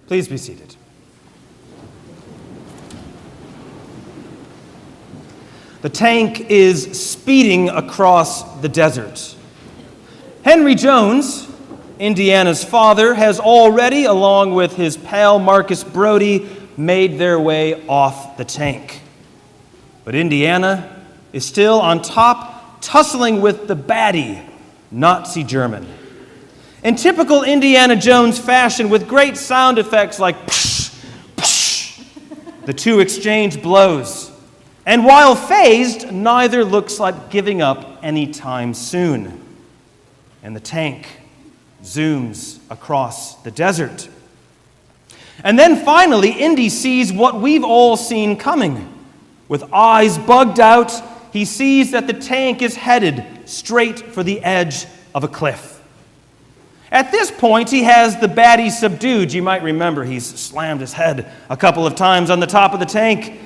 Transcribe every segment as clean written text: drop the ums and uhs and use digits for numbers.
Please be seated. The tank is speeding across the desert. Henry Jones, Indiana's father, has already, along with his pal Marcus Brody, made their way off the tank. But Indiana is still on top, tussling with the baddie, Nazi German. In typical Indiana Jones fashion, with great sound effects like psh, psh, the two exchange blows. And while phased, neither looks like giving up anytime soon. And the tank zooms across the desert. And then finally, Indy sees what we've all seen coming. With eyes bugged out, he sees that the tank is headed straight for the edge of a cliff. At this point, he has the baddie subdued. You might remember he's slammed his head a couple of times on the top of the tank.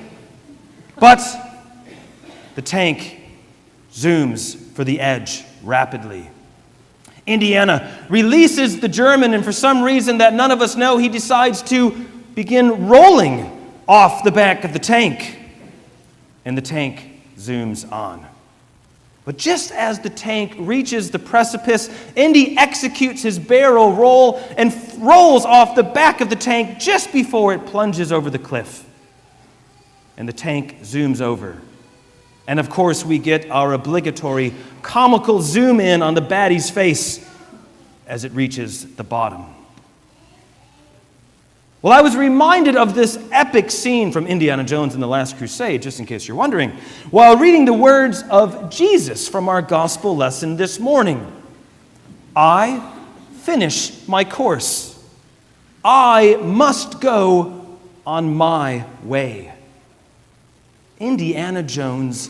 But the tank zooms for the edge rapidly. Indiana releases the German, and for some reason that none of us know, he decides to begin rolling off the back of the tank. And the tank zooms on. But just as the tank reaches the precipice, Indy executes his barrel roll and rolls off the back of the tank just before it plunges over the cliff. And the tank zooms over. And of course, we get our obligatory comical zoom in on the baddie's face as it reaches the bottom. Well, I was reminded of this epic scene from Indiana Jones and the Last Crusade, just in case you're wondering, while reading the words of Jesus from our gospel lesson this morning. I finish my course. I must go on my way. Indiana Jones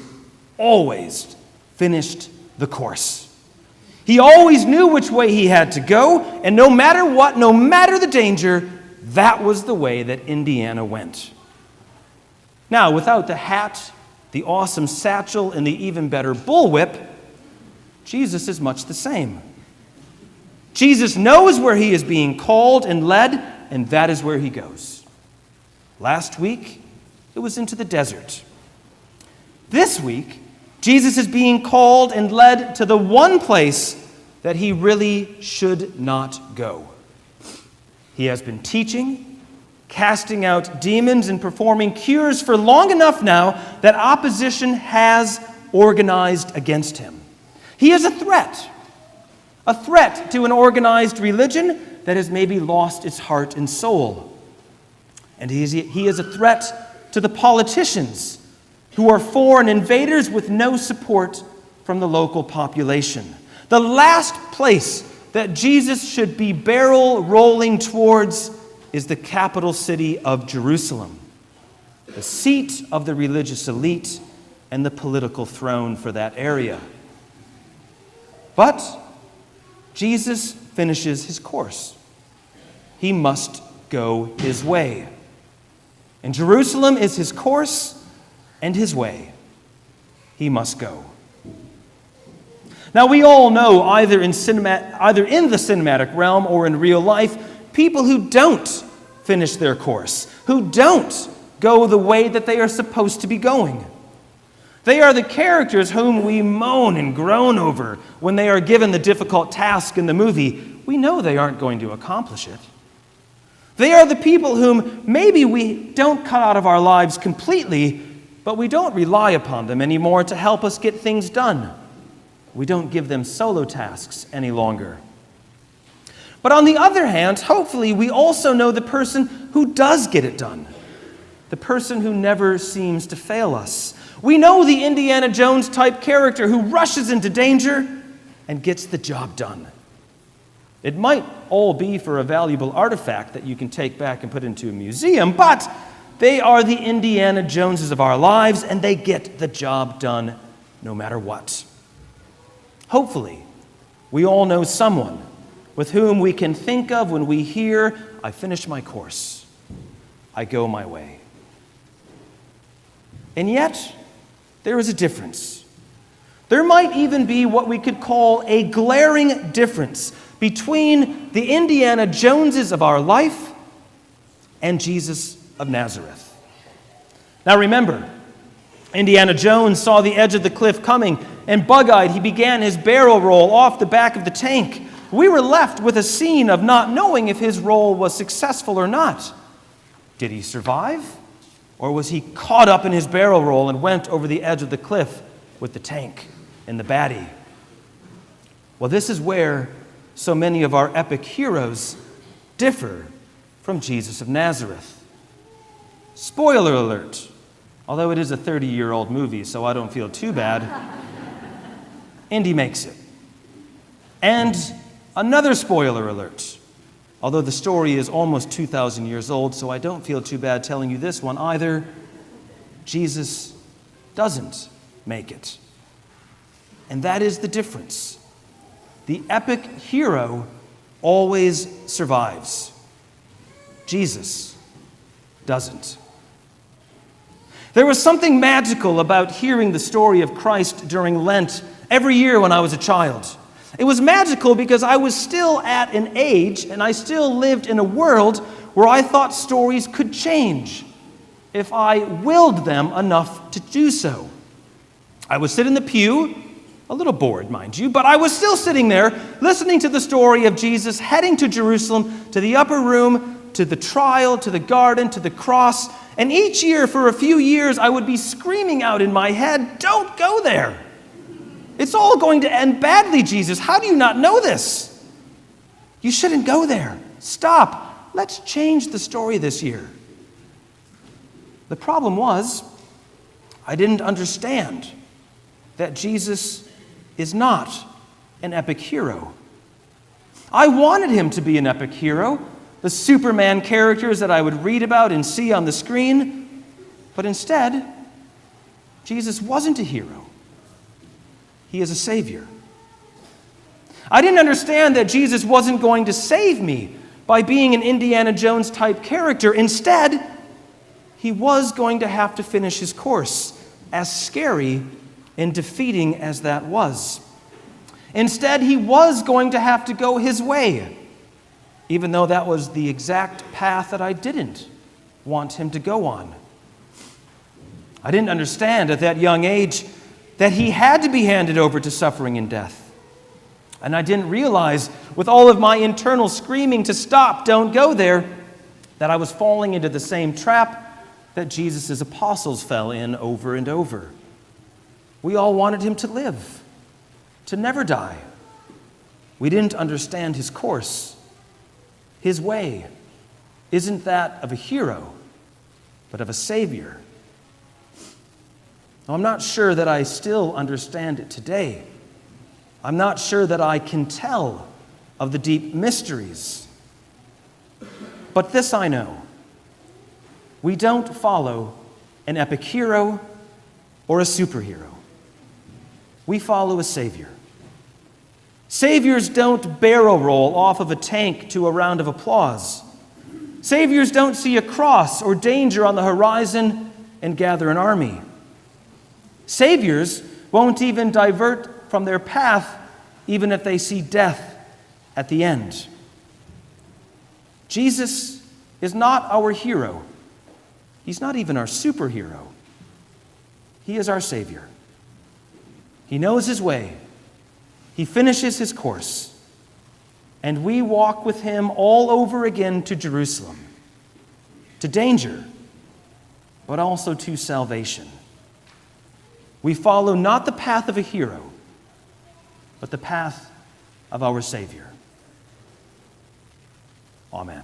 always finished the course. He always knew which way he had to go, and no matter what, no matter the danger, that was the way that Indiana went. Now, without the hat, the awesome satchel, and the even better bullwhip, Jesus is much the same. Jesus knows where he is being called and led, and that is where he goes. Last week, it was into the desert. This week, Jesus is being called and led to the one place that he really should not go. He has been teaching, casting out demons, and performing cures for long enough now that opposition has organized against him. He is a threat to an organized religion that has maybe lost its heart and soul. And he is a threat to the politicians who are foreign invaders with no support from the local population. The last place that Jesus should be barrel rolling towards is the capital city of Jerusalem, the seat of the religious elite and the political throne for that area. But Jesus finishes his course. He must go his way. And Jerusalem is his course and his way. He must go. Now, we all know, either in the cinematic realm or in real life, people who don't finish their course, who don't go the way that they are supposed to be going. They are the characters whom we moan and groan over when they are given the difficult task in the movie. We know they aren't going to accomplish it. They are the people whom maybe we don't cut out of our lives completely, but we don't rely upon them anymore to help us get things done. We don't give them solo tasks any longer. But on the other hand, hopefully we also know the person who does get it done. The person who never seems to fail us. We know the Indiana Jones type character who rushes into danger and gets the job done. It might all be for a valuable artifact that you can take back and put into a museum, but they are the Indiana Joneses of our lives, and they get the job done no matter what. Hopefully, we all know someone with whom we can think of when we hear, I finish my course, I go my way. And yet, there is a difference. There might even be what we could call a glaring difference between the Indiana Joneses of our life and Jesus of Nazareth. Now remember, Indiana Jones saw the edge of the cliff coming, and bug-eyed he began his barrel roll off the back of the tank. We were left with a scene of not knowing if his roll was successful or not. Did he survive? Or was he caught up in his barrel roll and went over the edge of the cliff with the tank and the baddie? Well, this is where so many of our epic heroes differ from Jesus of Nazareth. Spoiler alert, although it is a 30-year-old movie, so I don't feel too bad. Indy makes it. And another spoiler alert, although the story is almost 2,000 years old, so I don't feel too bad telling you this one either. Jesus doesn't make it. And that is the difference. The epic hero always survives. Jesus doesn't. There was something magical about hearing the story of Christ during Lent every year when I was a child. It was magical because I was still at an age and I still lived in a world where I thought stories could change if I willed them enough to do so. I would sit in the pew, a little bored, mind you, but I was still sitting there listening to the story of Jesus heading to Jerusalem, to the upper room, to the trial, to the garden, to the cross. And each year, for a few years, I would be screaming out in my head, "Don't go there! It's all going to end badly, Jesus. How do you not know this? You shouldn't go there. Stop. Let's change the story this year." The problem was, I didn't understand that Jesus is not an epic hero. I wanted him to be an epic hero, the Superman characters that I would read about and see on the screen, but instead, Jesus wasn't a hero. He is a savior. I didn't understand that Jesus wasn't going to save me by being an Indiana Jones type character. Instead, he was going to have to finish his course, as scary and defeating as that was. Instead, he was going to have to go his way, even though that was the exact path that I didn't want him to go on. I didn't understand at that young age that he had to be handed over to suffering and death. And I didn't realize, with all of my internal screaming to stop, don't go there, that I was falling into the same trap that Jesus' apostles fell in over and over. We all wanted him to live, to never die. We didn't understand his course. His way isn't that of a hero, but of a savior. Now, I'm not sure that I still understand it today. I'm not sure that I can tell of the deep mysteries. But this I know. We don't follow an epic hero or a superhero. We follow a savior. Saviors don't barrel roll off of a tank to a round of applause. Saviors don't see a cross or danger on the horizon and gather an army. Saviors won't even divert from their path even if they see death at the end. Jesus is not our hero. He's not even our superhero. He is our Savior. He knows his way. He finishes his course. And we walk with him all over again to Jerusalem, to danger, but also to salvation. We follow not the path of a hero, but the path of our Savior. Amen.